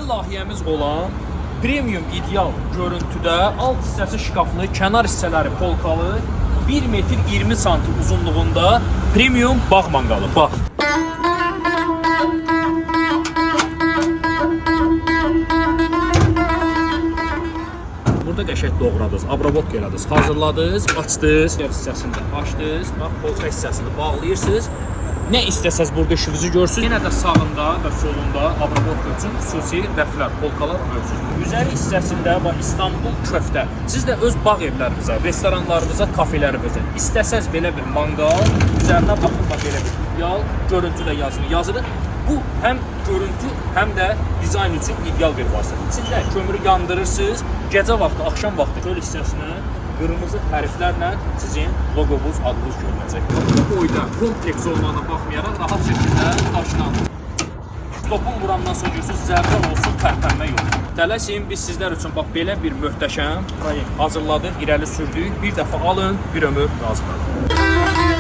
layihəmiz olan premium ideal görüntüdə alt hissəsi şkaflı, kənar hissələri polkalı, 1 metr 20 santim uzunluğunda premium bağ manqalı. Bax. Burada qəşəng doğradınız, abrabot elədiniz, hazırladınız, açdınız, yer hissəsində açdınız, bax polka hissəsini bağlayırsınız. Nə istəsəz burada işinizi görsünüz. Yenə də sağında və solunda abrabot üçün xüsusi rəflər, polkalar mövcuddur. Üzəri hissəsində bax İstanbul köftə. Siz də öz bağ evlərinizə, restoranlarınıza, kafelərinizə istəsəz belə bir manqal, üzərinə baxın bax belə bir ideal görüntüdə yazılır. Bu həm görüntü, həm də dizayn üçün ideal bir vasitədir. Siz də kömürü yandırırsınız, gecə vaxtı, axşam vaxtı göl hissəsinə qırmızı hərflərlə sizin loqonuz, adınız görünəcək. Bu boyda kompleks olmağına baxmayaraq rahat şəkildə daşınanır. Stopun vurandan sonra görürsünüz, zərbə olsun, tərpənmə yox. Tələsin, biz sizlər üçün bax belə bir möhtəşəm proyekt hazırladıq, irəli sürdük. Bir dəfə alın, bir ömür razı qalın.